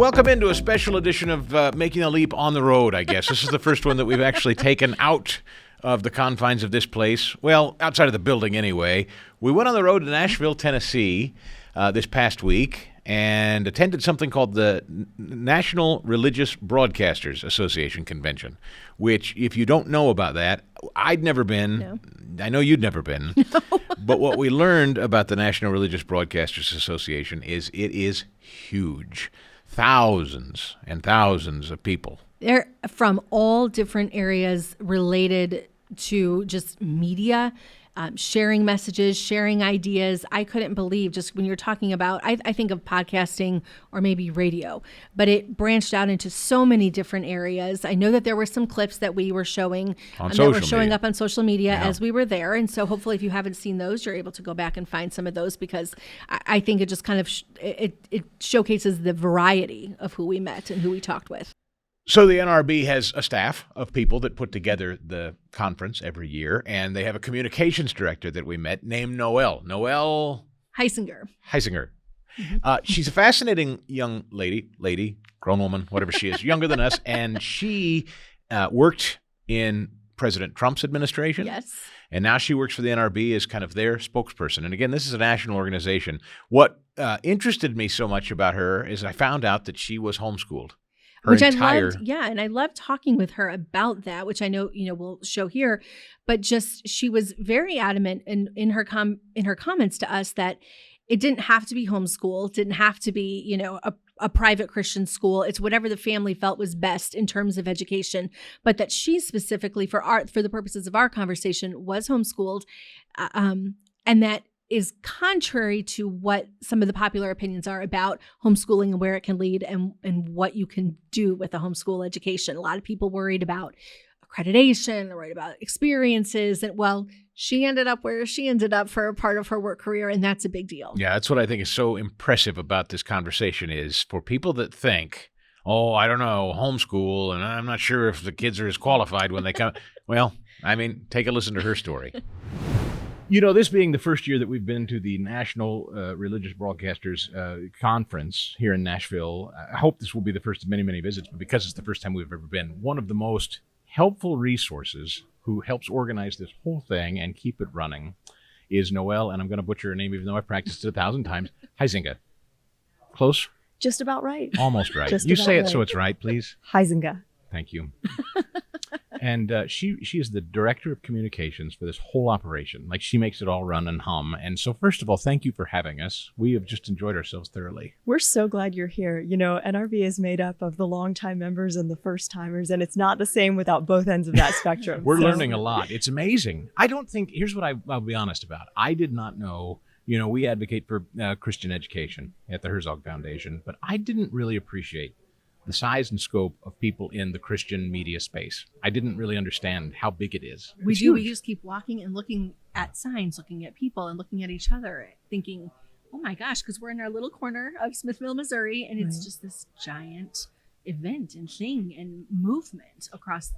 Welcome into a special edition of Making a Leap on the Road, I guess. This is the first one that we've actually taken out of the confines of this place. Well, outside of the building anyway. We went on the road to Nashville, Tennessee this past week and attended something called the National Religious Broadcasters Association Convention, which, if you don't know about that, I'd never been. No. I know you'd never been. No. But what we learned about the National Religious Broadcasters Association is it is huge. Thousands and thousands of people. They're from all different areas related to just media, sharing messages, sharing ideas. I couldn't believe, just when you're talking about, I think of podcasting or maybe radio, but it branched out into so many different areas. I know that there were some clips that we were showing that were showing up on social media as we were there. And so hopefully if you haven't seen those, you're able to go back and find some of those, because I think it just kind of, it showcases the variety of who we met and who we talked with. So the NRB has a staff of people that put together the conference every year, and they have a communications director that we met named Noelle Heisinger. Mm-hmm. She's a fascinating young lady, grown woman, whatever she is, younger than us, and she worked in President Trump's administration. Yes. And now she works for the NRB as kind of their spokesperson. And again, this is a national organization. What interested me so much about her is I found out that she was homeschooled. Which I loved, and I loved talking with her about that, which I know, we'll show here, but just she was very adamant in her comments to us that it didn't have to be homeschool, didn't have to be, a private Christian school. It's whatever the family felt was best in terms of education, but that she specifically for the purposes of our conversation was homeschooled, and that is contrary to what some of the popular opinions are about homeschooling and where it can lead and what you can do with a homeschool education. A lot of people worried about accreditation, worried about experiences. And well, she ended up where she ended up for a part of her work career, and that's a big deal. Yeah, that's what I think is so impressive about this conversation is for people that think, oh, I don't know, homeschool, and I'm not sure if the kids are as qualified when they come. Well, I mean, take a listen to her story. This being the first year that we've been to the National Religious Broadcasters Conference here in Nashville, I hope this will be the first of many, many visits, but because it's the first time we've ever been, one of the most helpful resources who helps organize this whole thing and keep it running is Noelle, and I'm going to butcher her name even though I've practiced it 1,000 times, Heisinger. Close? Just about right. Almost right. You say it so it's right, please. Heisinger. Thank you. And she is the director of communications for this whole operation. Like, she makes it all run and hum. And so, first of all, thank you for having us. We have just enjoyed ourselves thoroughly. We're so glad you're here. NRB is made up of the longtime members and the first timers, and it's not the same without both ends of that spectrum. We're learning a lot. It's amazing. Here's what I'll be honest about. I did not know, we advocate for Christian education at the Herzog Foundation, but I didn't really appreciate the size and scope of people in the Christian media space. I didn't really understand how big it is. We do. We just keep walking and looking at signs, looking at people and looking at each other, thinking, oh my gosh, because we're in our little corner of Smithville, Missouri, and it's just this giant event and thing and movement across,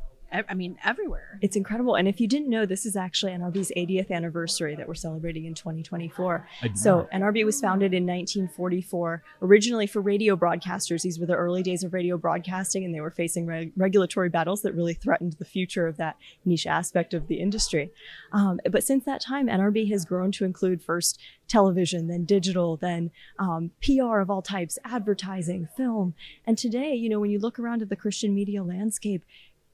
everywhere. It's incredible. And if you didn't know, this is actually NRB's 80th anniversary that we're celebrating in 2024. So NRB was founded in 1944, originally for radio broadcasters. These were the early days of radio broadcasting, and they were facing regulatory battles that really threatened the future of that niche aspect of the industry. But since that time, NRB has grown to include first television, then digital, then PR of all types, advertising, film. And today, when you look around at the Christian media landscape,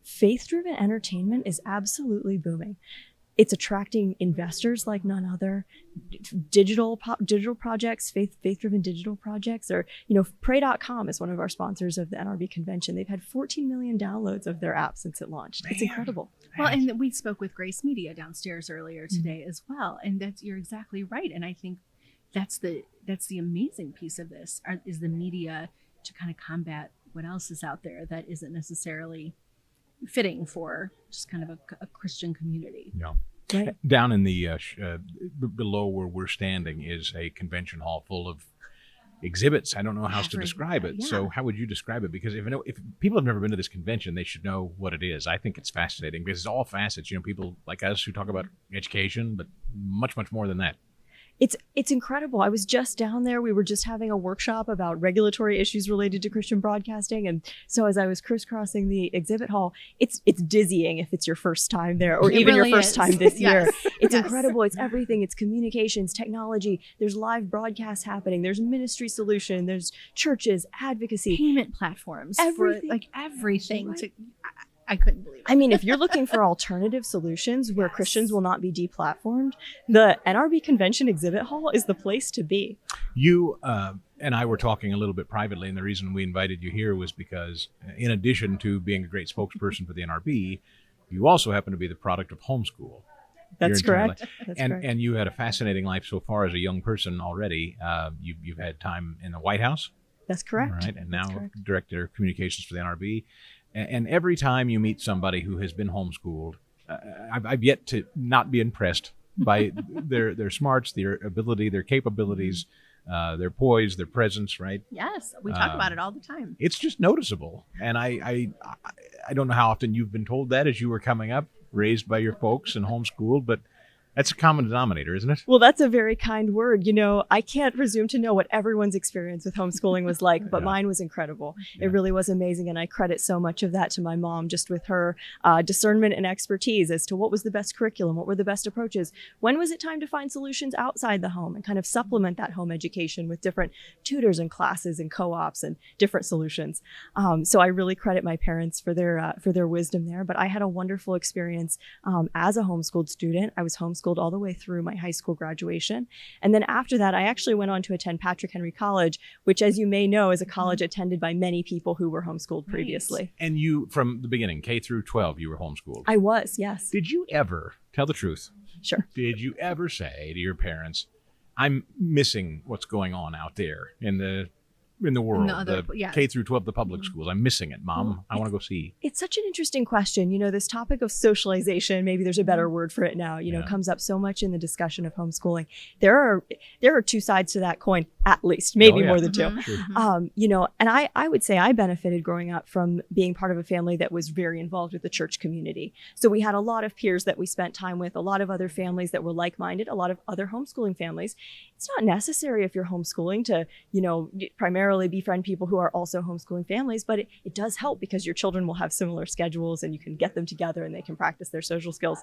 faith-driven entertainment is absolutely booming. It's attracting investors like none other. Digital projects, faith-driven digital projects, or Pray.com is one of our sponsors of the NRB convention. They've had 14 million downloads of their app since it launched. It's incredible. Well, and we spoke with Grace Media downstairs earlier today as well, and you're exactly right. And I think that's the amazing piece of this is the media to kind of combat what else is out there that isn't necessarily fitting for just kind of a Christian community. Yeah. Right. Down in the below where we're standing is a convention hall full of exhibits. I don't know how else to describe it. Yeah. So how would you describe it? Because if people have never been to this convention, they should know what it is. I think it's fascinating because it's all facets. People like us who talk about education, but much, much more than that. It's incredible. I was just down there. We were just having a workshop about regulatory issues related to Christian broadcasting. And so as I was crisscrossing the exhibit hall, it's dizzying if it's your first time there, or even really your first time this year. It's Yes. incredible. It's everything. It's communications, technology. There's live broadcasts happening. There's ministry solution. There's churches, advocacy. Payment platforms, Everything. for like everything. Right. I couldn't believe it. I mean, if you're looking for alternative solutions where Christians will not be deplatformed, the NRB Convention Exhibit Hall is the place to be. You and I were talking a little bit privately, and the reason we invited you here was because, in addition to being a great spokesperson for the NRB, you also happen to be the product of homeschool. That's correct. And you had a fascinating life so far as a young person already. You've had time in the White House. That's correct. Right, and now Director of Communications for the NRB. And every time you meet somebody who has been homeschooled, I've yet to not be impressed by their smarts, their ability, their capabilities, their poise, their presence, right? Yes, we talk about it all the time. It's just noticeable. And I don't know how often you've been told that as you were coming up, raised by your folks and homeschooled, but that's a common denominator, isn't it? Well, that's a very kind word. You know, I can't presume to know what everyone's experience with homeschooling was like, but mine was incredible. Yeah. It really was amazing. And I credit so much of that to my mom, just with her discernment and expertise as to what was the best curriculum, what were the best approaches. When was it time to find solutions outside the home and kind of supplement that home education with different tutors and classes and co-ops and different solutions. So I really credit my parents for their wisdom there. But I had a wonderful experience as a homeschooled student. I was homeschooled all the way through my high school graduation. And then after that, I actually went on to attend Patrick Henry College, which, as you may know, is a college attended by many people who were homeschooled previously. And you, from the beginning, K through 12, you were homeschooled. I was, yes. Did you ever, tell the truth? Sure. Did you ever say to your parents, I'm missing what's going on out there in the world, K through 12, the public schools. I'm missing it, Mom. I want to go see. It's such an interesting question. You know, this topic of socialization, maybe there's a better word for it now, you know, comes up so much in the discussion of homeschooling. There are two sides to that coin, at least, maybe more than two. Sure. You know, and I would say I benefited growing up from being part of a family that was very involved with the church community. So we had a lot of peers that we spent time with, a lot of other families that were like-minded, a lot of other homeschooling families. It's not necessary if you're homeschooling to, you know, primarily befriend people who are also homeschooling families, but it does help because your children will have similar schedules and you can get them together and they can practice their social skills.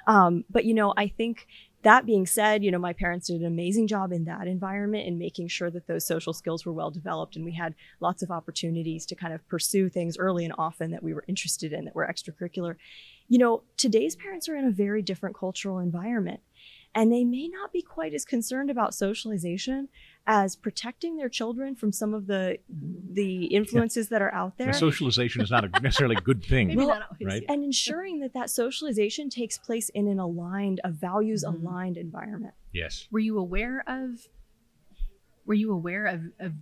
But, you know, I think that being said, you know, my parents did an amazing job in that environment and making sure that those social skills were well developed. And we had lots of opportunities to kind of pursue things early and often that we were interested in, that were extracurricular. You know, today's parents are in a very different cultural environment. And they may not be quite as concerned about socialization as protecting their children from some of the influences that are out there. The socialization is not necessarily a good thing, right? And ensuring that socialization takes place in a values-aligned environment. Yes. Were you aware of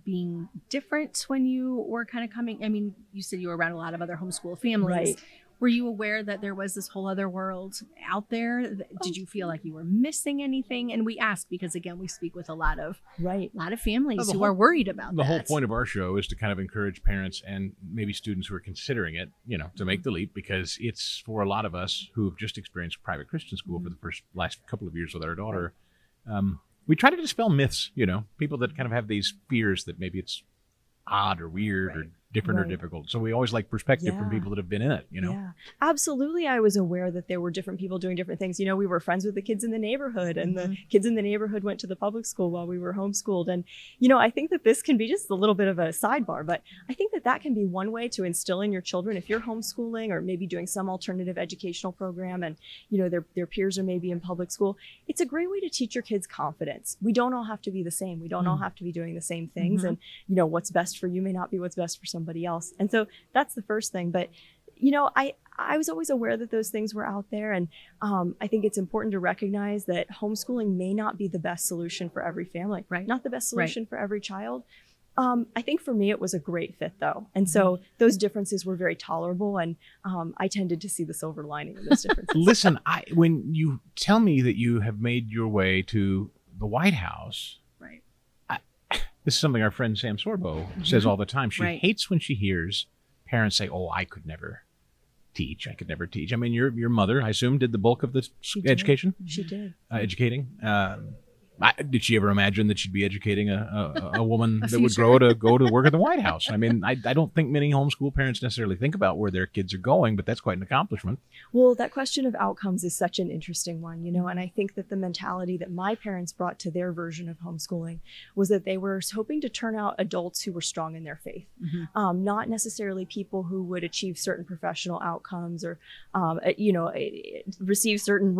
being different when you were kind of coming? I mean, you said you were around a lot of other homeschool families. Right. Were you aware that there was this whole other world out there? Did you feel like you were missing anything? And we ask because, again, we speak with a lot of families who are worried about that. The whole point of our show is to kind of encourage parents and maybe students who are considering it, you know, to make the leap, because it's for a lot of us who have just experienced private Christian school for the last couple of years with our daughter. We try to dispel myths, you know, people that kind of have these fears that maybe it's odd or weird or different or difficult. So we always like perspective from people that have been in it, you know? Yeah, absolutely. I was aware that there were different people doing different things. You know, we were friends with the kids in the neighborhood and the kids in the neighborhood went to the public school while we were homeschooled. And, you know, I think that this can be just a little bit of a sidebar, but I think that can be one way to instill in your children, if you're homeschooling or maybe doing some alternative educational program and, you know, their peers are maybe in public school. It's a great way to teach your kids confidence. We don't all have to be the same. We don't all have to be doing the same things. And, you know, what's best for you may not be what's best for somebody else. And so that's the first thing. But, you know, I was always aware that those things were out there. And I think it's important to recognize that homeschooling may not be the best solution for every family, not the best solution for every child. I think for me, it was a great fit, though. And so those differences were very tolerable. And I tended to see the silver lining in those differences. Listen, when you tell me that you have made your way to the White House, this is something our friend Sam Sorbo says all the time. She hates when she hears parents say, "Oh, I could never teach. I could never teach." I mean, your mother, I assume, did the bulk of the education. She did. Educating. Did she ever imagine that she'd be educating a woman that would future. grow to go to work at the White House? I mean, I don't think many homeschool parents necessarily think about where their kids are going, but that's quite an accomplishment. Well, that question of outcomes is such an interesting one, and I think that the mentality that my parents brought to their version of homeschooling was that they were hoping to turn out adults who were strong in their faith, not necessarily people who would achieve certain professional outcomes or, receive certain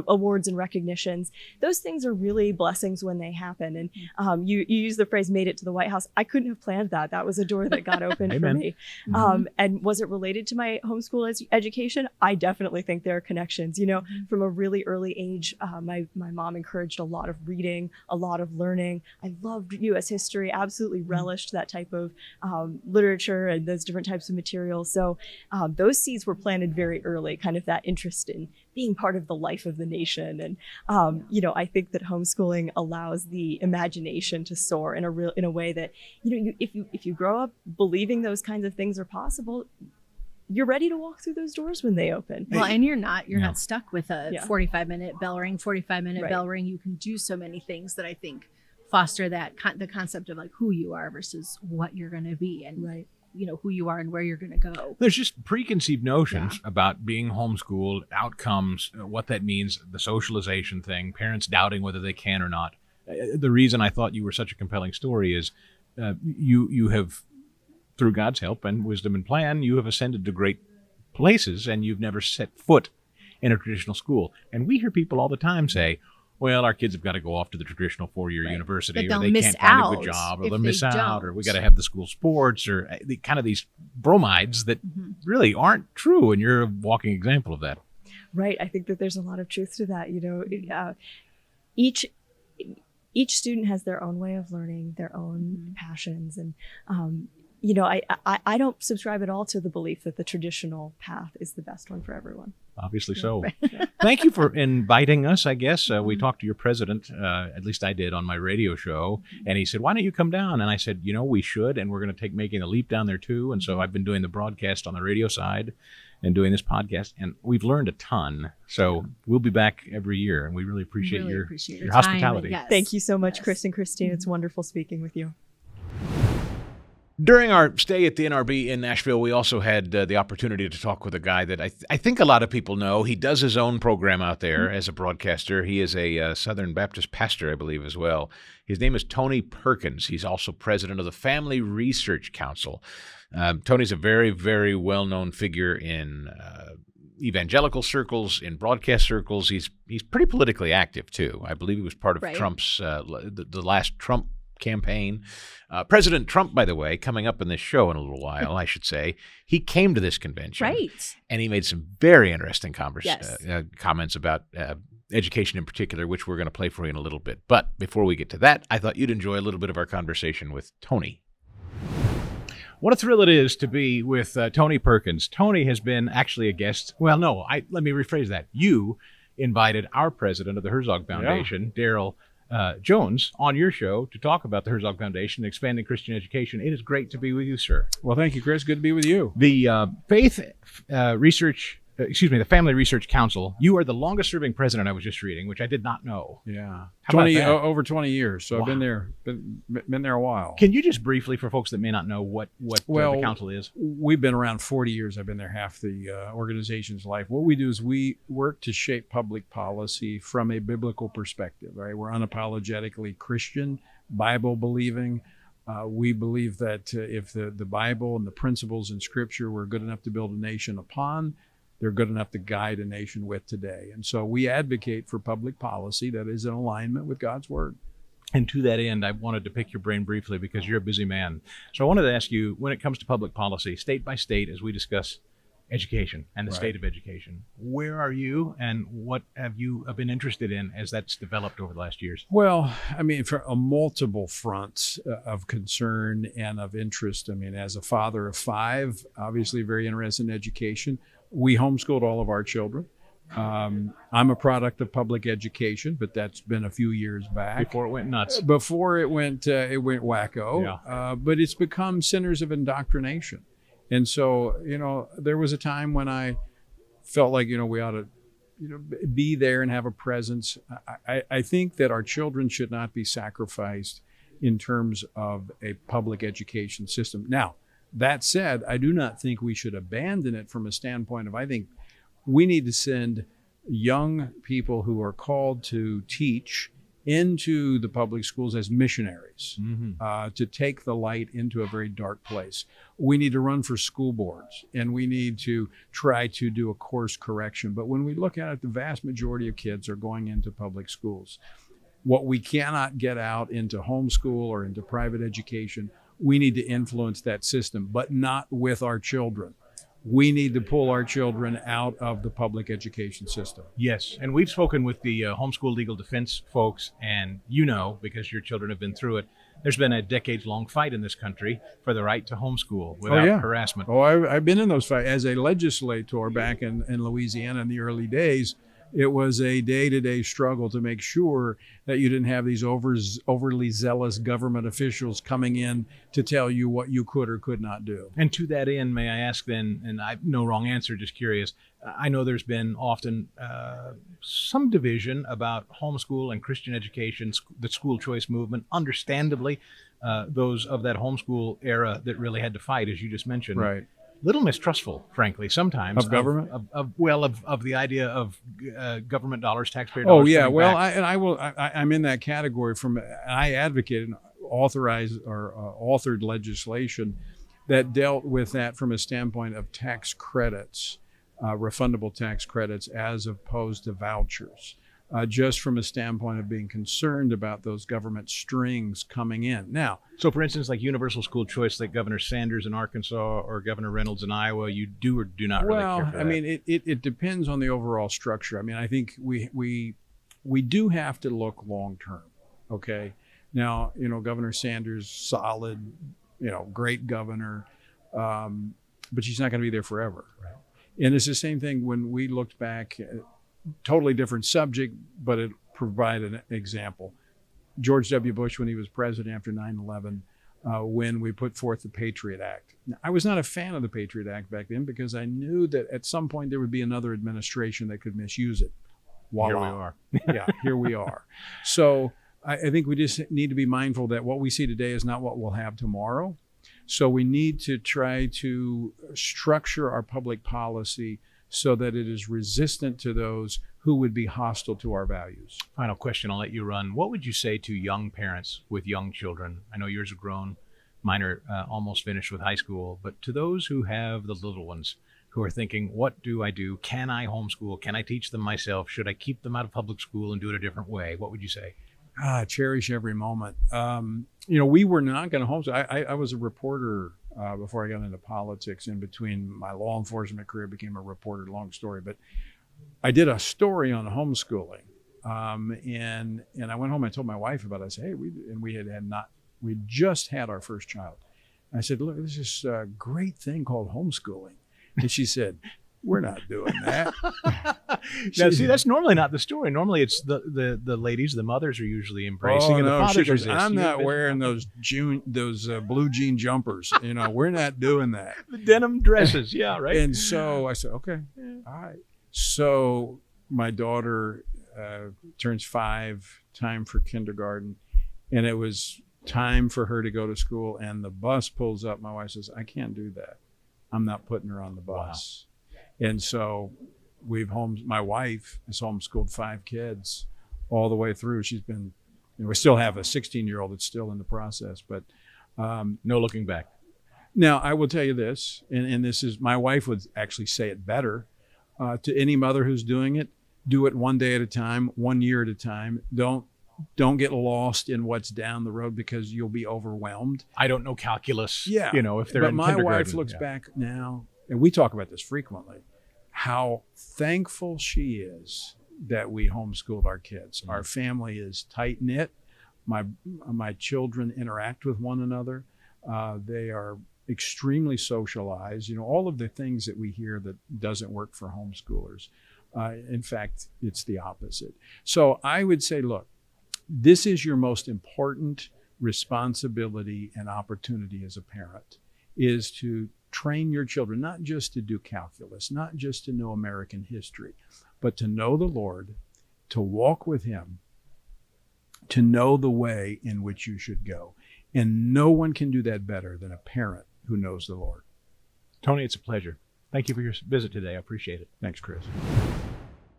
awards and recognitions. Those things are really blessings when they happen. And you use the phrase "made it to the White House." I couldn't have planned that. That was a door that got opened for me. And was it related to my homeschool education? I definitely think there are connections. From a really early age, my mom encouraged a lot of reading, a lot of learning. I loved U.S. history, absolutely relished that type of literature and those different types of materials. So those seeds were planted very early, kind of that interest in being part of the life of the nation. And, I think that homeschooling allows the imagination to soar in a way that, if you grow up believing those kinds of things are possible, you're ready to walk through those doors when they open. Well, and you're not stuck with a 45-minute bell ring, 45-minute bell ring. You can do so many things that I think foster that the concept of like who you are versus what you're going to be, and who you are and where you're going to go. There's just preconceived notions about being homeschooled, outcomes, what that means, the socialization thing, parents doubting whether they can or not. The reason I thought you were such a compelling story is you have, through God's help and wisdom and plan, you have ascended to great places, and you've never set foot in a traditional school. And we hear people all the time say, well, our kids have got to go off to the traditional four-year university, or they can't find a good job, or they'll miss out, or we got to have the school sports, or kind of these bromides that really aren't true. And you're a walking example of that. Right. I think that there's a lot of truth to that. Each student has their own way of learning, their own passions, and I don't subscribe at all to the belief that the traditional path is the best one for everyone. Obviously so. Thank you for inviting us, I guess. We talked to your president, at least I did, on my radio show, and he said, why don't you come down? And I said, we should, and we're going to take making a leap down there too. And so I've been doing the broadcast on the radio side and doing this podcast, and we've learned a ton. So we'll be back every year, and we really appreciate your hospitality. Yes. Thank you so much, Chris and Christine. It's wonderful speaking with you. During our stay at the NRB in Nashville, we also had the opportunity to talk with a guy that I think a lot of people know. He does his own program out there as a broadcaster. He is a Southern Baptist pastor, I believe, as well. His name is Tony Perkins. He's also president of the Family Research Council. Tony's a very, very well-known figure in evangelical circles, in broadcast circles. He's pretty politically active, too. I believe he was part of Trump's the last Trump campaign. President Trump, by the way, coming up in this show in a little while, I should say, he came to this convention. Right. And he made some very interesting comments about education in particular, which we're going to play for you in a little bit. But before we get to that, I thought you'd enjoy a little bit of our conversation with Tony. What a thrill it is to be with Tony Perkins. Tony has been actually a guest. Well, no, let me rephrase that. You invited our president of the Herzog Foundation, Daryl Jones, on your show to talk about the Herzog Foundation, expanding Christian education. It is great to be with you, sir. Well, thank you, Chris. Good to be with you. The the Family Research Council, you are the longest serving president, I was just reading, which I did not know. Yeah. How about that? Over 20 years. So I've been there a while. Can you just briefly, for folks that may not know what the council is? We've been around 40 years. I've been there half the organization's life. What we do is we work to shape public policy from a biblical perspective, right? We're unapologetically Christian, Bible believing. We believe that if the Bible and the principles in Scripture were good enough to build a nation upon, they're good enough to guide a nation with today. And so we advocate for public policy that is in alignment with God's Word. And to that end, I wanted to pick your brain briefly because you're a busy man. So I wanted to ask you, when it comes to public policy, state by state, as we discuss education and the state of education, where are you and what have you been interested in as that's developed over the last years? Well, I mean, for multiple fronts of concern and of interest. I mean, as a father of 5, obviously very interested in education. We homeschooled all of our children. I'm a product of public education, but that's been a few years back. Before it went nuts. Before it went wacko. Yeah. But it's become centers of indoctrination. And so, there was a time when I felt like, we ought to be there and have a presence. I think that our children should not be sacrificed in terms of a public education system. Now, that said, I do not think we should abandon it from a standpoint of, I think we need to send young people who are called to teach into the public schools as missionaries, to take the light into a very dark place. We need to run for school boards, and we need to try to do a course correction. But when we look at it, the vast majority of kids are going into public schools. What we cannot get out into homeschool or into private education, we need to influence that system, but not with our children. We need to pull our children out of the public education system. Yes, and we've spoken with the homeschool legal defense folks, and because your children have been through it, there's been a decades-long fight in this country for the right to homeschool without harassment. Oh, I've been in those fights. As a legislator back in Louisiana in the early days, it was a day-to-day struggle to make sure that you didn't have these overly zealous government officials coming in to tell you what you could or could not do. And to that end, may I ask then, and I no wrong answer, just curious, I know there's been often some division about homeschool and Christian education, the school choice movement, understandably, those of that homeschool era that really had to fight, as you just mentioned. Right. Little mistrustful, frankly, sometimes of government, of the idea of government dollars, taxpayer dollars. Oh yeah, well, I'm in that category. I advocated, authored legislation that dealt with that from a standpoint of tax credits, refundable tax credits, as opposed to vouchers. Just from a standpoint of being concerned about those government strings coming in. Now, so for instance, like universal school choice, like Governor Sanders in Arkansas or Governor Reynolds in Iowa, you do or do not really care for that? Well, I mean, it depends on the overall structure. I mean, I think we do have to look long term. Okay, now Governor Sanders, solid, great governor, but she's not going to be there forever. Right. And it's the same thing when we looked back. Totally different subject, but it provided an example. George W. Bush, when he was president after 9/11, when we put forth the Patriot Act. Now, I was not a fan of the Patriot Act back then because I knew that at some point there would be another administration that could misuse it. Voila. Here we are. Yeah, here we are. So I think we just need to be mindful that what we see today is not what we'll have tomorrow. So we need to try to structure our public policy so that it is resistant to those who would be hostile to our values. Final question, I'll let you run. What would you say to young parents with young children? I know yours have grown. Mine are almost finished with high school. But to those who have the little ones who are thinking, what do I do? Can I homeschool? Can I teach them myself? Should I keep them out of public school and do it a different way? What would you say? Cherish every moment. We were not going to homeschool. I was a reporter before I got into politics. In between my law enforcement career, became a reporter, long story. But I did a story on homeschooling. And I went home and I told my wife about it. I said, hey, we just had our first child. I said, look, there's this great thing called homeschooling. And she said, we're not doing that. Now, see, that's normally not the story. Normally, it's the ladies, the mothers are usually embracing, and the fathers resist. I'm not wearing those blue jean jumpers. We're not doing that. The denim dresses, yeah, right. And so I said, okay, all right. So my daughter turns 5, time for kindergarten, and it was time for her to go to school. And the bus pulls up. My wife says, I can't do that. I'm not putting her on the bus. Wow. And so my wife has homeschooled 5 kids all the way through. She's been, we still have a 16-year-old that's still in the process, but no looking back. Now, I will tell you this, and this is, my wife would actually say it better to any mother who's doing it. Do it one day at a time, 1 year at a time. Don't get lost in what's down the road because you'll be overwhelmed. I don't know calculus. Yeah. If they're in kindergarten. But my wife looks back now, and we talk about this frequently, how thankful she is that we homeschooled our kids. Mm-hmm. Our family is tight-knit. My children interact with one another. They are extremely socialized. All of the things that we hear that doesn't work for homeschoolers. In fact, it's the opposite. So I would say, look, this is your most important responsibility and opportunity as a parent, is to train your children, not just to do calculus, not just to know American history, but to know the Lord, to walk with him, to know the way in which you should go. And no one can do that better than a parent who knows the Lord. Tony, it's a pleasure. Thank you for your visit today. I appreciate it. Thanks, Chris.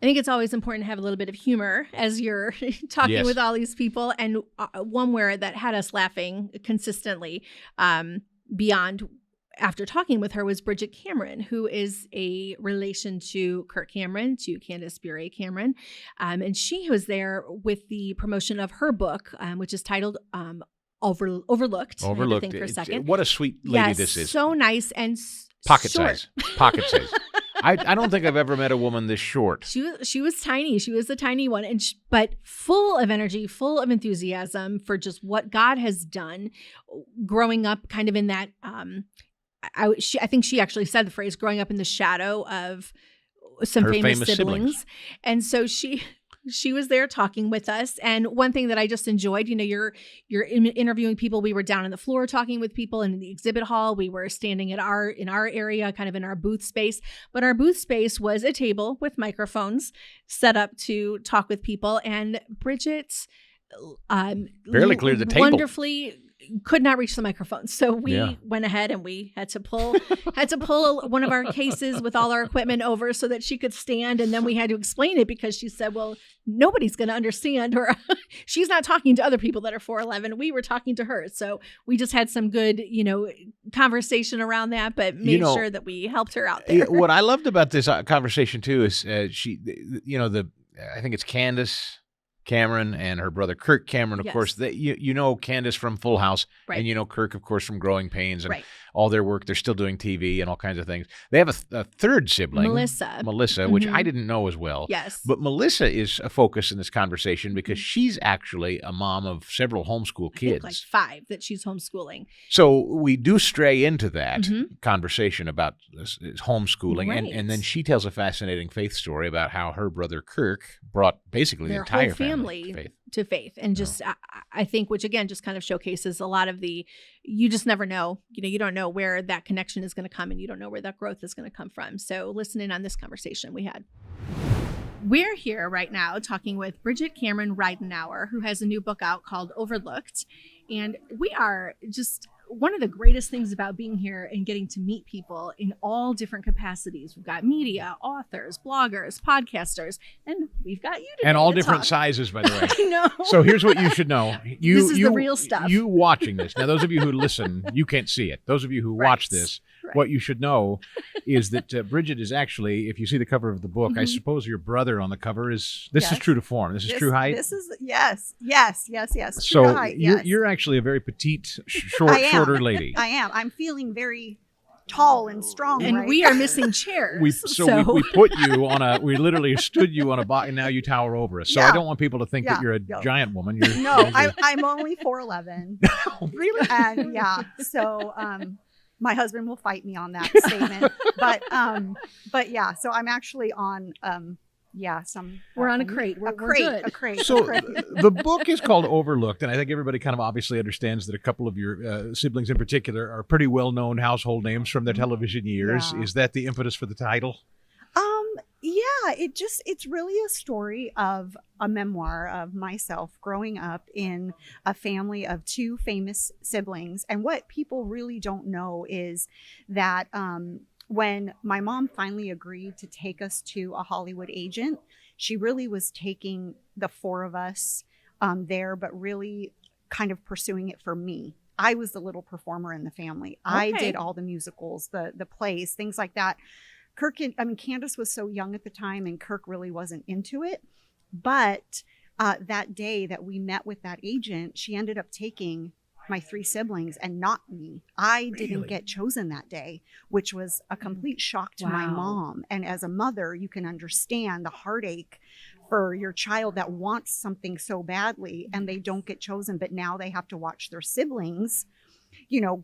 I think it's always important to have a little bit of humor as you're talking Yes. with all these people. And one where that had us laughing consistently beyond after talking with her was Bridget Cameron, who is a relation to Kirk Cameron, to Candace Bure Cameron. And she was there with the promotion of her book, which is titled Overlooked. I had to think for a second. What a sweet lady this is. So nice and Pocket short. size. Pocket size. I don't think I've ever met a woman this short. She was tiny. She was a tiny one, and but full of energy, full of enthusiasm for just what God has done. Growing up, kind of in that, I think she actually said the phrase "growing up in the shadow of some Her famous famous siblings. and so she was there talking with us. And one thing that I just enjoyed, you're interviewing people. We were down on the floor talking with people in the exhibit hall. We were standing in our area, kind of in our booth space. But our booth space was a table with microphones set up to talk with people. And Bridget Barely cleared the table. wonderfully could not reach the microphone. So we went ahead and we had to pull one of our cases with all our equipment over so that she could stand. And then we had to explain it because she said, well, nobody's going to understand, or she's not talking to other people that are 4'11". We were talking to her. So we just had some good, conversation around that, but made sure that we helped her out there. What I loved about this conversation too is I think it's Candace Cameron and her brother Kirk Cameron, of course. You know Candace from Full House, right. And you know Kirk, of course, from Growing Pains and right. all their work. They're still doing TV and all kinds of things. They have a third sibling, Melissa, which I didn't know as well. Yes. But Melissa is a focus in this conversation because she's actually a mom of several homeschool kids. I think like 5 that she's homeschooling. So we do stray into that conversation about this homeschooling. Right. And then she tells a fascinating faith story about how her brother Kirk brought basically the Their entire whole family to faith. And just, I think, which again, just kind of showcases a lot of you just never know, you don't know where that connection is going to come and you don't know where that growth is going to come from. So listen in on this conversation we had. We're here right now talking with Bridget Cameron Reidenauer, who has a new book out called Overlooked. And we are just one of the greatest things about being here and getting to meet people in all different capacities. We've got media, authors, bloggers, podcasters, and we've got you today and all to different talk. sizes, by the way. I know. So here's what you should know. This is the real stuff. You watching this. Now, those of you who listen, you can't see it. Those of you who watch this, what you should know is that Bridget is actually, if you see the cover of the book, I suppose your brother on the cover is, this is true to form. This is true height. This is, yes. So True height, yes. you're actually a very petite, shorter lady. I am. I'm feeling very tall and strong. And right? we are missing chairs. We put you on we literally stood you on a box, and now you tower over us. So I don't want people to think that you're a giant woman. I'm only 4'11". Really? And so my husband will fight me on that statement. But yeah, so I'm actually on we're on a crate. We're good. A crate. So the book is called Overlooked, and I think everybody kind of obviously understands that a couple of your siblings in particular are pretty well-known household names from their television years. Yeah. Is that the impetus for the title? It's really a story of a memoir of myself growing up in a family of 2 famous siblings. And what people really don't know is that when my mom finally agreed to take us to a Hollywood agent, she really was taking the 4 of us there, but really kind of pursuing it for me. I was the little performer in the family. Okay. I did all the musicals, the plays, things like that. Candace was so young at the time, and Kirk really wasn't into it. But that day that we met with that agent, she ended up taking my 3 siblings and not me. I didn't get chosen that day, which was a complete shock to my mom. And as a mother, you can understand the heartache for your child that wants something so badly and they don't get chosen, but now they have to watch their siblings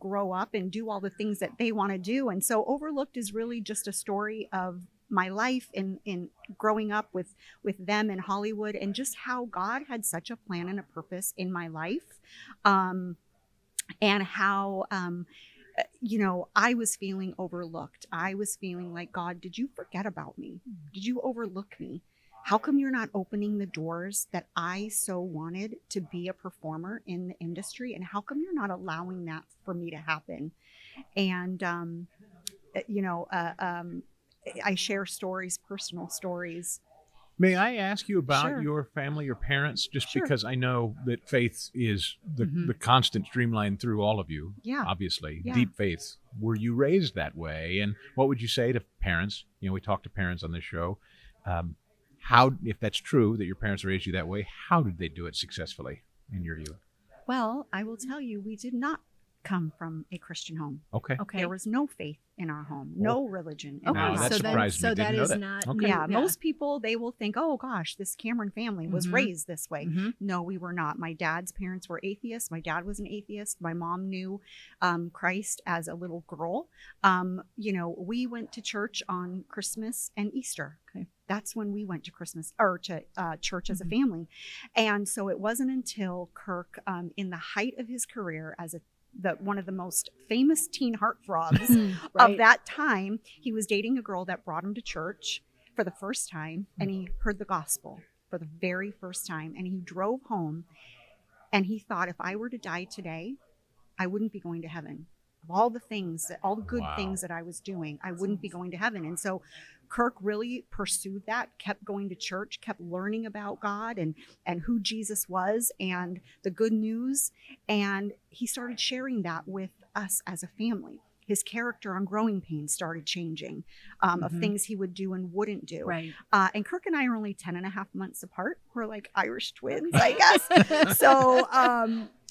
grow up and do all the things that they want to do. And so Overlooked is really just a story of my life in growing up with them in Hollywood, and just how God had such a plan and a purpose in my life. And how, I was feeling overlooked. I was feeling like, God, did you forget about me? Did you overlook me? How come you're not opening the doors that I so wanted to be a performer in the industry? And how come you're not allowing that for me to happen? And, I share stories, personal stories. May I ask you about Sure. your family, your parents, just Sure. because I know that faith is the constant streamline through all of you, Yeah. obviously, Yeah. deep faith. Were you raised that way? And what would you say to parents? We talk to parents on this show. How, if that's true that your parents raised you that way, how did they do it successfully in your view? Well, I will tell you, we did not come from a Christian home. Okay. Okay. There was no faith in our home, no religion in Okay, our Now, house. that so surprised me. so Didn't that know is that. not Okay. new. Yeah, most people, they will think, oh gosh, this Cameron family was Mhm. raised this way. Mhm. No, we were not. My dad's parents were atheists. My dad was an atheist. My mom knew Christ as a little girl. We went to church on Christmas and Easter. Okay. That's when we went to Christmas or to church as a Mhm. family. And so it wasn't until Kirk, in the height of his career as one of the most famous teen heartthrobs Right. of that time, he was dating a girl that brought him to church for the first time, and he heard the gospel for the very first time, and he drove home, and he thought, if I were to die today, I wouldn't be going to heaven. Of all the things, all the good Wow. things that I was doing, I wouldn't be going to heaven. And so Kirk really pursued that, kept going to church, kept learning about God and who Jesus was and the good news. And he started sharing that with us as a family. His character on Growing Pains started changing of things he would do and wouldn't do. Right. And Kirk and I are only 10 and a half months apart. We're like Irish twins, I guess.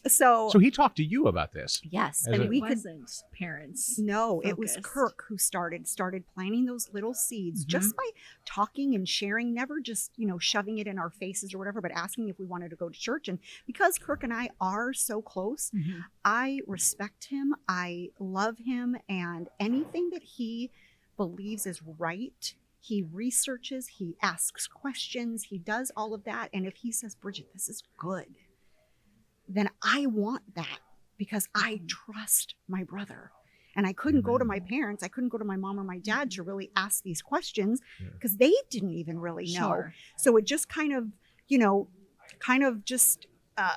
So he talked to you about this. yes, As and a- we It could. wasn't parents. No, it was focused. Kirk who started planting those little seeds just by talking and sharing, never just, shoving it in our faces or whatever, but asking if we wanted to go to church. And because Kirk and I are so close, Mhm. I respect him. I love him. And anything that he believes is right, he researches, he asks questions, he does all of that. And if he says, Bridget, this is good, then I want that because I trust my brother. And I couldn't go to my parents. I couldn't go to my mom or my dad to really ask these questions because they didn't even really know. Sure. So it just kind of just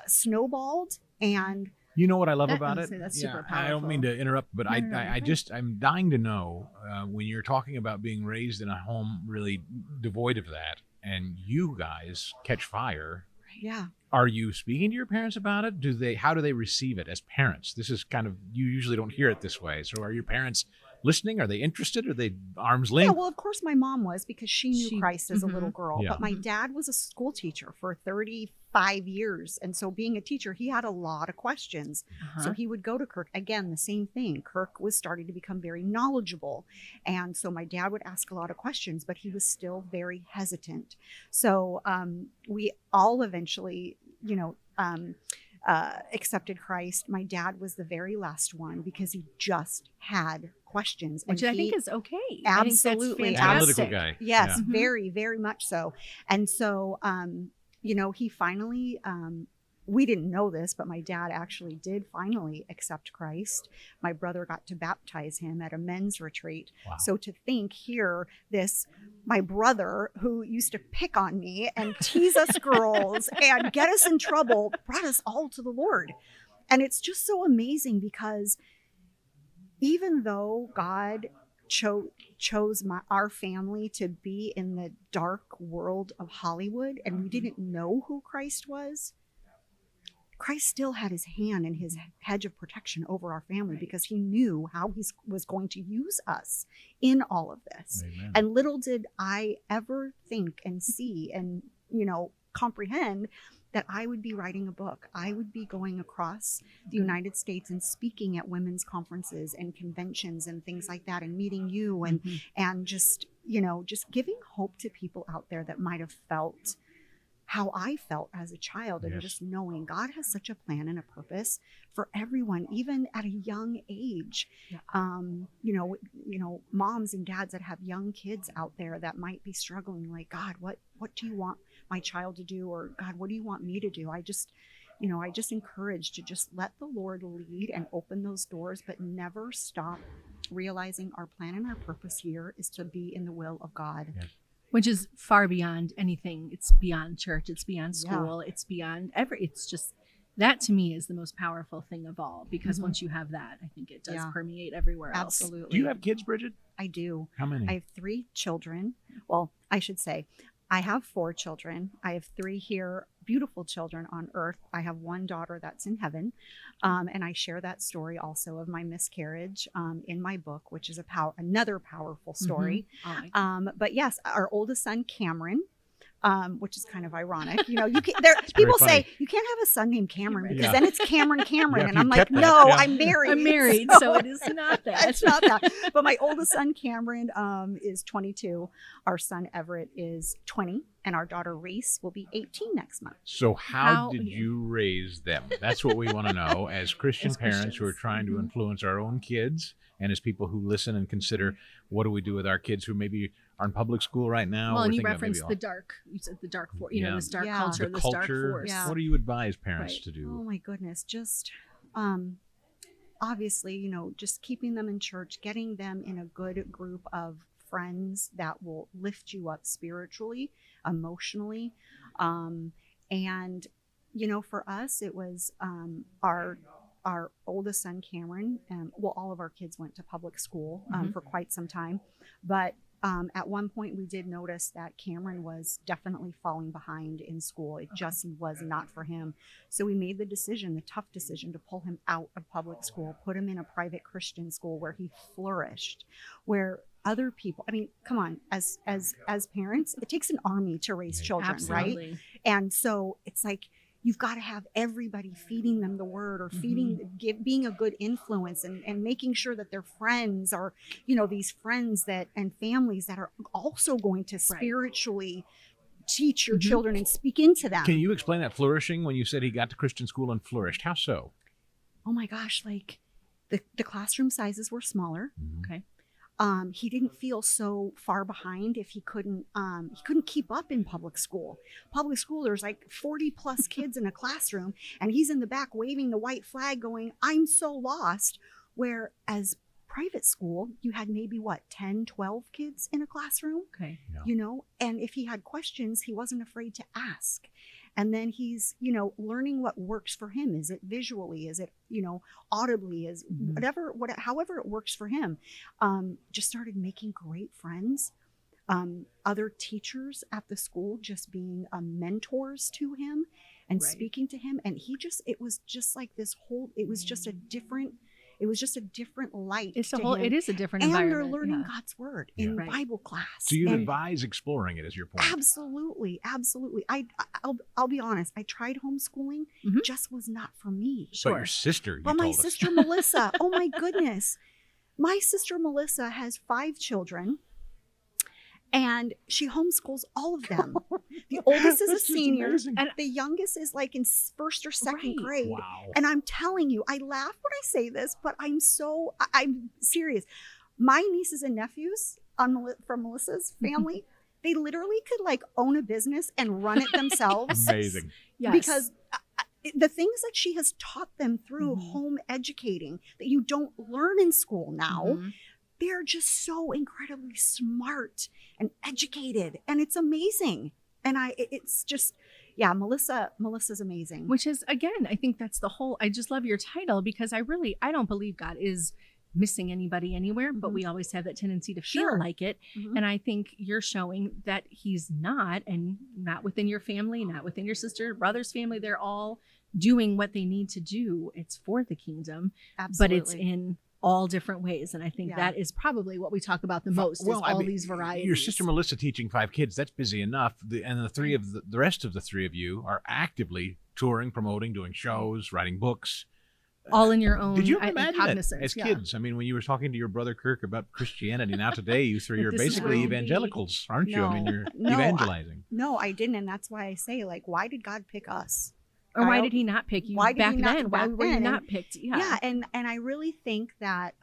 snowballed. And You know what I love That- about I it? would say that's super I don't mean powerful. to interrupt, but No, you're I'm dying to know when you're talking about being raised in a home really devoid of that, and you guys catch fire. yeah, Are you speaking to your parents about it? How do they receive it as parents? This is kind of, you usually don't hear it this way. So are your parents listening? Are they interested? Are they arm's yeah. length? Well, of course, my mom was because she knew She- Christ as a Mhm. little girl. Yeah. But my dad was a school teacher for 35 years, and so being a teacher, he had a lot of questions. So he would go to Kirk. Again, the same thing. Kirk was starting to become very knowledgeable. And so my dad would ask a lot of questions, but he was still very hesitant. So we all eventually, accepted Christ. My dad was the very last one because he just had questions. Which and I think he- is okay. Absolutely. I think that's Analytical fantastic. guy. Yes, Yeah. Mhm. very, very much so. And so, he finally, we didn't know this, but my dad actually did finally accept Christ. My brother got to baptize him at a men's retreat. Wow. So to think here, my brother who used to pick on me and tease us girls and get us in trouble, brought us all to the Lord. And it's just so amazing because even though God chose our family to be in the dark world of Hollywood and we didn't know who Christ was, Christ still had his hand and his hedge of protection over our family because he knew how he was going to use us in all of this. Amen. And little did I ever think and see and, comprehend that I would be writing a book. I would be going across the United States and speaking at women's conferences and conventions and things like that and meeting you and just giving hope to people out there that might have felt how I felt as a child and Yes. just knowing God has such a plan and a purpose for everyone, even at a young age. Yeah. Moms and dads that have young kids out there that might be struggling, like, God, what do you want my child to do? Or God, what do you want me to do? I just encourage to just let the Lord lead and open those doors, but never stop realizing our plan and our purpose here is to be in the will of God. Yeah. Which is far beyond anything. It's beyond church. It's beyond school. It's beyond it's just, that to me is the most powerful thing of all, because once you have that, I think it does permeate everywhere else. Absolutely. Do you have kids, Bridget? I do. How many? I have 3 children. Well, I should say I have 4 children. I have 3 here, beautiful children on earth. I have 1 daughter that's in heaven. And I share that story also of my miscarriage in my book, which is another powerful story. But yes, our oldest son, Cameron, which is kind of ironic. People say you can't have a son named Cameron because then it's Cameron. And I'm like, no, I'm married. So it is not that. It's not that. But my oldest son, Cameron, is 22. Our son, Everett, is 20. And our daughter, Reese, will be 18 next month. So how did you raise them? That's what we want to know as Christian parents who are trying to influence our own kids, and as people who listen and consider, what do we do with our kids who maybe are in public school right now? Well, and you referenced you said the dark force, this dark culture, this dark force. What do you advise parents to do? Oh my goodness. Just, obviously, just keeping them in church, getting them in a good group of friends that will lift you up spiritually, emotionally. And, for us, it was, our oldest son, Cameron, all of our kids went to public school for quite some time. But at one point, we did notice that Cameron was definitely falling behind in school. It just was not for him. So we made the tough decision to pull him out of public school, put him in a private Christian school where he flourished, where other people, come on, as parents, it takes an army to raise children, Absolutely. Right? And so it's like, you've got to have everybody feeding them the word or being a good influence and making sure that their friends are, these friends and families that are also going to spiritually teach your children and speak into them. Can you explain that flourishing when you said he got to Christian school and flourished? How so? Oh my gosh, like the classroom sizes were smaller. Okay. He didn't feel so far behind if he couldn't keep up in public school. Public school, there's like 40 plus kids in a classroom, and he's in the back waving the white flag going, I'm so lost. Whereas private school, you had maybe 10, 12 kids in a classroom, okay. And if he had questions, he wasn't afraid to ask. And then he's, learning what works for him. Is it visually? Is it, audibly? Is however it works for him. Just started making great friends. Other teachers at the school just being mentors to him and speaking to him. And it was just like it was just a different light. It is a different and environment. And they're learning God's word in Bible class. So you'd advise exploring it, is your point? Absolutely. I'll be honest. I tried homeschooling, just was not for me. But your sister, my sister Melissa, oh my goodness. My sister Melissa has 5 children. And she homeschools all of them. The oldest is a senior, and the youngest is like in 1st or 2nd grade. Wow. And I'm telling you, I laugh when I say this, but I'm serious. My nieces and nephews from Melissa's family, they literally could own a business and run it themselves. Amazing. Yes. Because the things that she has taught them through home educating that you don't learn in school now, they're just so incredibly smart and educated, and it's amazing. And it's just, Melissa's amazing. Which is, again, I think that's I just love your title, because I don't believe God is missing anybody anywhere, but we always have that tendency to feel like it. And I think you're showing that he's not, and not within your family, not within your sister, brother's family. They're all doing what they need to do. It's for the kingdom, but it's in all different ways. And I think that is probably what we talk about the most, is all these varieties. Your sister Melissa teaching 5 kids, that's busy enough. And the rest of the 3 of you are actively touring, promoting, doing shows, writing books. All in your own Did you imagine cognizance that as kids? I mean, when you were talking to your brother Kirk about Christianity, now today you 3 are basically evangelicals, aren't you? I mean, you're evangelizing. No, I didn't. And that's why I say, why did God pick us? Or why did he not pick you back then? Why were you not picked? Yeah, and I really think that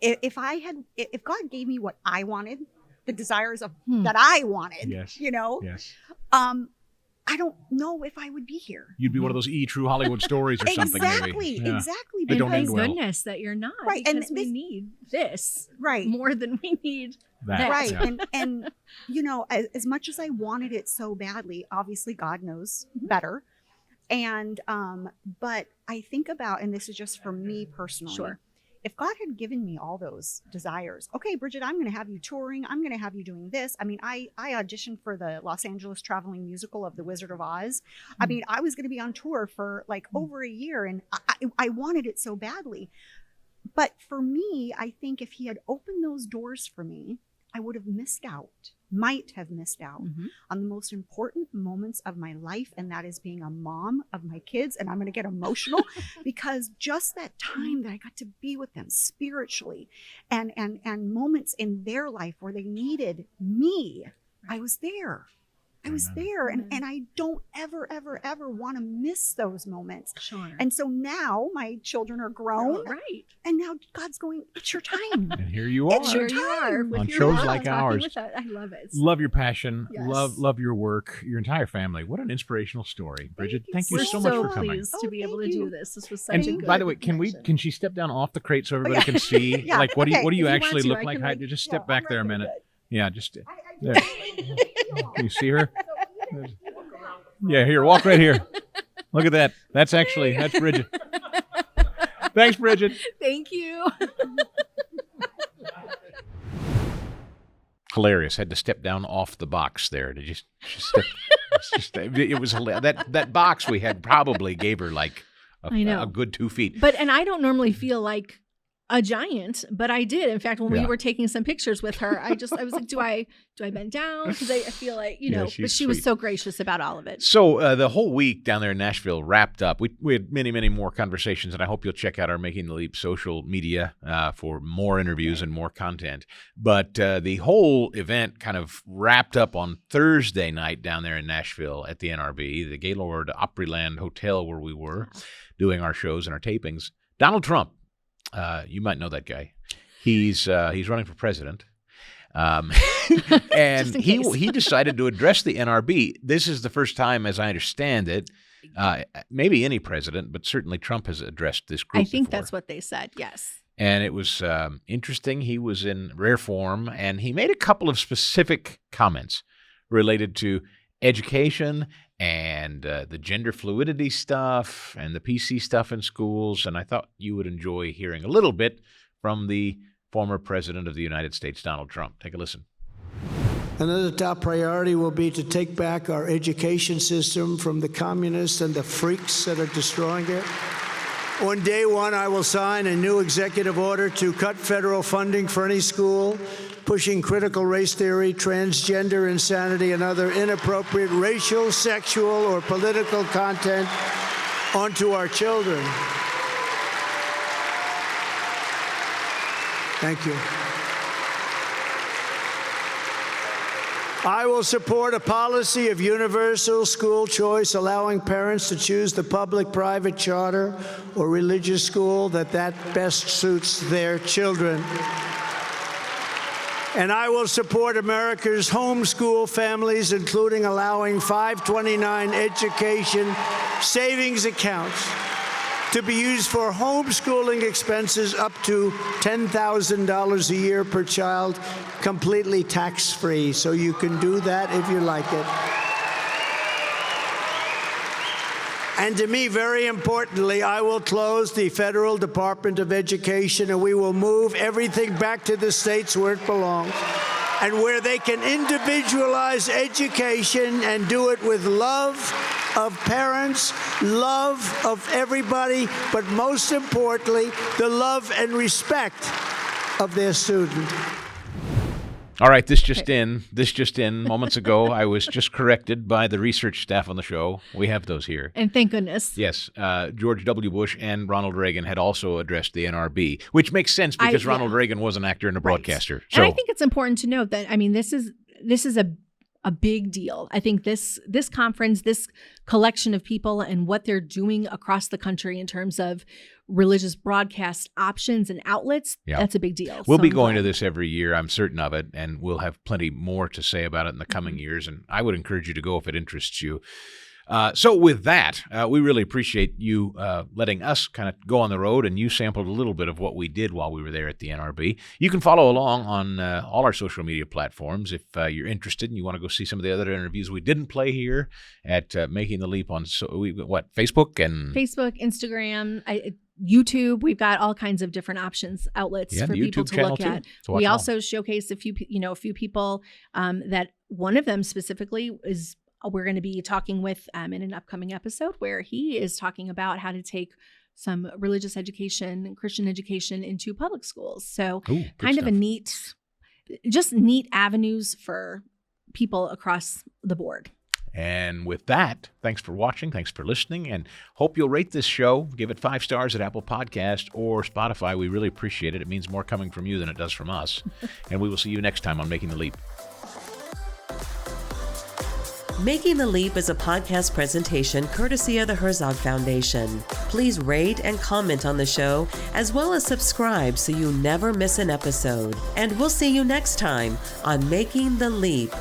if God gave me what I wanted, the desires of that I wanted, yes. I don't know if I would be here. You'd be one of those True Hollywood Stories or something, maybe. Yeah. Exactly. They don't thank end well. goodness that you're not, Right, because and we need this Right. more than we need that. Right. Yeah. And you know, as much as I wanted it so badly, obviously God knows better. And but I think about, and this is just for me personally, Sure. if God had given me all those desires, okay, Bridget, I'm going to have you touring. I'm going to have you doing this. I mean, I auditioned for the Los Angeles traveling musical of The Wizard of Oz. I mean, I was going to be on tour for like over a year, and I wanted it so badly. But for me, I think if he had opened those doors for me, I would have might have missed out on the most important moments of my life. And that is being a mom of my kids. And I'm going to get emotional because just that time that I got to be with them spiritually and moments in their life where they needed me, I was there. I was there. And I don't ever want to miss those moments. Sure. And so now my children are grown. Right. And now God's going, it's your time. And here you are. It's your Here you are time. with On your shows mom like talking ours. with us. I love it. Love your passion. Yes. Love your work. Your entire family. What an inspirational story, Bridget. Thank you We're so much for coming. pleased to be able to thank do you. this. This was such And a good by the way, connection. can she step down off the crate so everybody can see? Yeah, Like, what do okay. you If you want actually to, look I like? can, Hi- like- just step No, back I'm there a not minute. good. Yeah, just I there. do. You see her? Yeah, here, walk right here. Look at that. That's Bridget. Thanks, Bridget. Thank you. Hilarious. Had to step down off the box there. Did you step? It was hilarious. That box we had probably gave her like I know. a good 2 feet. And I don't normally feel like a giant, but I did. In fact, when we Yeah. were taking some pictures with her, I was like, do I bend down? Because I feel like, Yeah, but she's she was sweet. so gracious about all of it. So the whole week down there in Nashville wrapped up. We had many more conversations, and I hope you'll check out our Making the Leap social media for more interviews and more content. But the whole event kind of wrapped up on Thursday night down there in Nashville at the NRB, the Gaylord Opryland Hotel where we were doing our shows and our tapings. Donald Trump, you might know that guy. He's running for president. And Just in case. he decided to address the NRB. This is the first time, as I understand it, maybe any president, but certainly Trump has addressed this group I think before. that's what they said. Yes. And it was interesting. He was in rare form, and he made a couple of specific comments related to education and the gender fluidity stuff and the PC stuff in schools. And I thought you would enjoy hearing a little bit from the former president of the United States, Donald Trump. Take a listen. Another top priority will be to take back our education system from the communists and the freaks that are destroying it. On day one, I will sign a new executive order to cut federal funding for any school pushing critical race theory, transgender insanity, and other inappropriate racial, sexual, or political content onto our children. Thank you. I will support a policy of universal school choice, allowing parents to choose the public, private, charter, or religious school that best suits their children. And I will support America's homeschool families, including allowing 529 education savings accounts to be used for homeschooling expenses up to $10,000 a year per child, completely tax-free. So you can do that if you like it. And to me, very importantly, I will close the Federal Department of Education, and we will move everything back to the states where it belongs and where they can individualize education and do it with love of parents, love of everybody, but most importantly, the love and respect of their student. All right, this just in moments ago. I was just corrected by the research staff on the show. We have those here. And thank goodness. Yes, George W. Bush and Ronald Reagan had also addressed the NRB, which makes sense because Ronald Reagan was an actor and a broadcaster. So, and I think it's important to note that, I mean, this is a big deal. I think this conference, this collection of people and what they're doing across the country in terms of religious broadcast options and outlets, Yeah. that's a big deal. We'll So be I'm going to glad. this every year. I'm certain of it, and we'll have plenty more to say about it in the coming years. And I would encourage you to go if it interests you. So with that, we really appreciate you letting us kind of go on the road, and you sampled a little bit of what we did while we were there at the NRB. You can follow along on all our social media platforms if you're interested and you want to go see some of the other interviews we didn't play here at Making the Leap on Facebook and Facebook, Instagram, YouTube. We've got all kinds of different outlets for the people YouTube to channel look too. at. So watch We them all. also showcase a few people that one of them specifically is we're going to be talking with in an upcoming episode where he is talking about how to take some religious education and Christian education into public schools. So Ooh, good kind of a stuff. neat avenues for people across the board. And with that, thanks for watching, thanks for listening, and hope you'll rate this show. Give it 5 stars at Apple Podcast or Spotify. We really appreciate it. It means more coming from you than it does from us. And we will see you next time on Making the Leap. Making the Leap is a podcast presentation courtesy of the Herzog Foundation. Please rate and comment on the show, as well as subscribe so you never miss an episode. And we'll see you next time on Making the Leap.